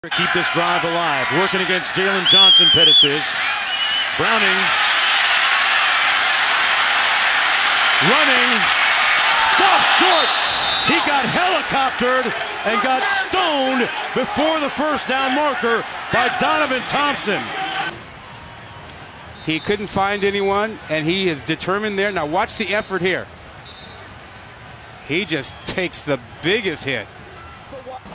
Keep this drive alive. Working against Jalen Johnson, Pettis. Browning. Running. Stopped short. He got helicoptered and got stoned before the first down marker by Donovan Thompson. He couldn't find anyone, and he is determined there. Now watch the effort here. He just takes the biggest hit.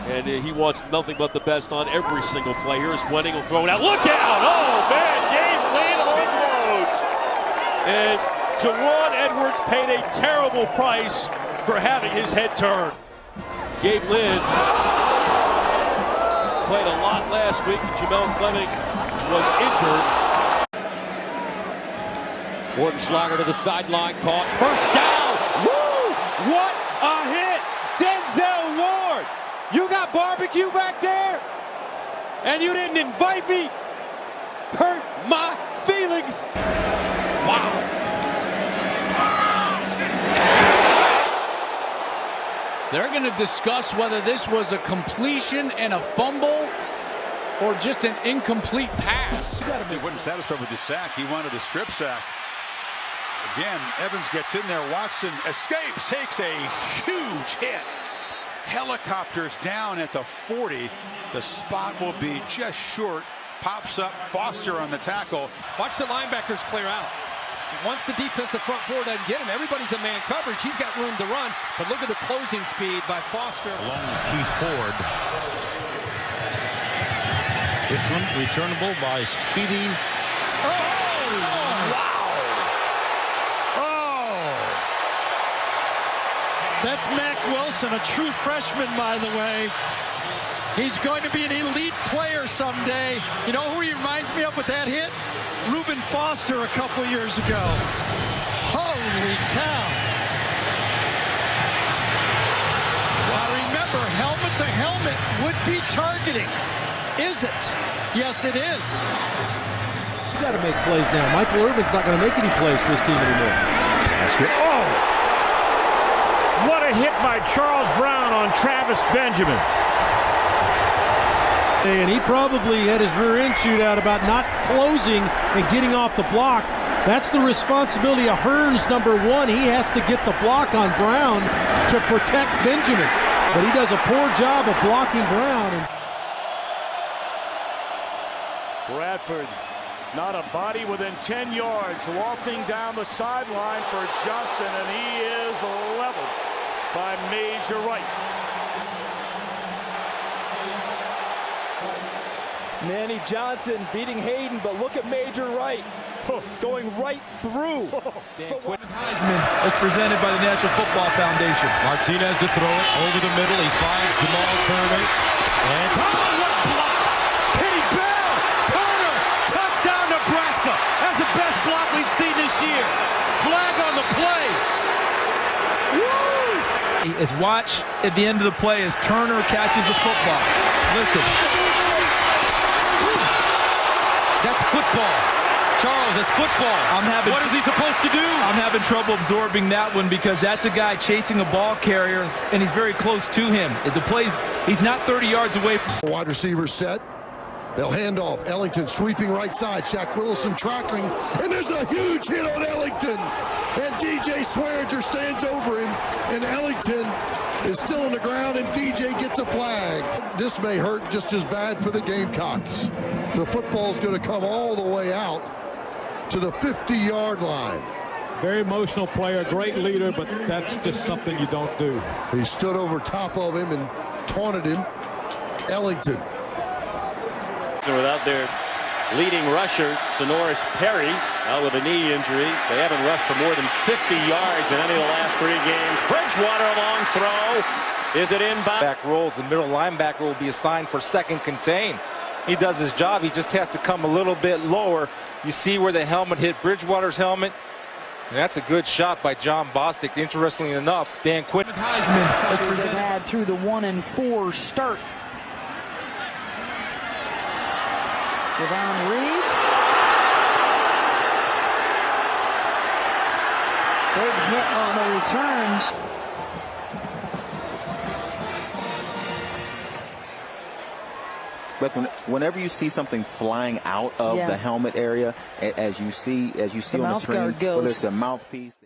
And he wants nothing but the best on every single play. Here's Wenning will throw it out. Look out! Oh, man, Gabe Lynn unloads. And Jawan Edwards paid a terrible price for having his head turned. Gabe Lynn played a lot last week. Jamel Fleming was injured. Wharton Schlager to the sideline, caught. First down! Woo! What a hit! Denzel Ward! You got barbecue back there? And you didn't invite me? Hurt my feelings! Wow! They're going to discuss whether this was a completion and a fumble or just an incomplete pass. He wasn't satisfied with the sack. He wanted a strip sack. Again, Evans gets in there. Watson escapes, takes a huge hit. Helicopters down at the 40. The spot will be just short. Pops up. Foster on the tackle. Watch the linebackers clear out. Once the defensive front four doesn't get him, everybody's in man coverage. He's got room to run. But look at the closing speed by Foster. Along with Keith Ford. This one returnable by Speedy. That's Mack Wilson, a true freshman, by the way. He's going to be an elite player someday. You know who he reminds me of with that hit? Reuben Foster a couple years ago. Holy cow. Now remember, helmet to helmet would be targeting. Is it? Yes, it is. You got to make plays now. Michael Irvin's not going to make any plays for this team anymore. That's good. Oh! What a hit by Charles Brown on Travis Benjamin. And he probably had his rear end chewed out about not closing and getting off the block. That's the responsibility of Hearns, number one. He has to get the block on Brown to protect Benjamin. But he does a poor job of blocking Brown. Bradford, not a body within 10 yards, lofting down the sideline for Johnson, and he is leveled by Major Wright. Manny Johnson beating Hayden, but look at Major Wright going right through. Heisman is presented by the National Football Foundation. Martinez to throw it over the middle. He finds Jamal Turner. And what a block! Kenny Bell! Turner! Touchdown, Nebraska! That's the best block we've seen this year. Flag on the play. Woo! Is watch at the end of the play as Turner catches the football. Listen. That's football. Charles, that's football. What is he supposed to do? I'm having trouble absorbing that one because that's a guy chasing a ball carrier, and he's very close to him. The plays, he's not 30 yards away from. Wide receiver set. They'll hand off. Ellington sweeping right side. Shaq Wilson tracking. And there's a huge hit on Ellington. And DJ Swearinger stands over him. And Ellington is still on the ground, and DJ gets a flag. This may hurt just as bad for the Gamecocks. The football's going to come all the way out to the 50-yard line. Very emotional player, great leader, but that's just something you don't do. He stood over top of him and taunted him. Ellington. Without their leading rusher, Sonoris Perry, out with a knee injury. They haven't rushed for more than 50 yards in any of the last 3 games. Bridgewater, a long throw. Is it inbound? Back rolls. The middle linebacker will be assigned for second contain. He does his job. He just has to come a little bit lower. You see where the helmet hit Bridgewater's helmet. And that's a good shot by John Bostic. Interestingly enough, Dan Quinn. Heisman is presented. Had through the 1-4 start. Devon Reed. Big hit on the return. But whenever you see something flying out of the helmet area, as you see on the screen, whether it's a mouthpiece.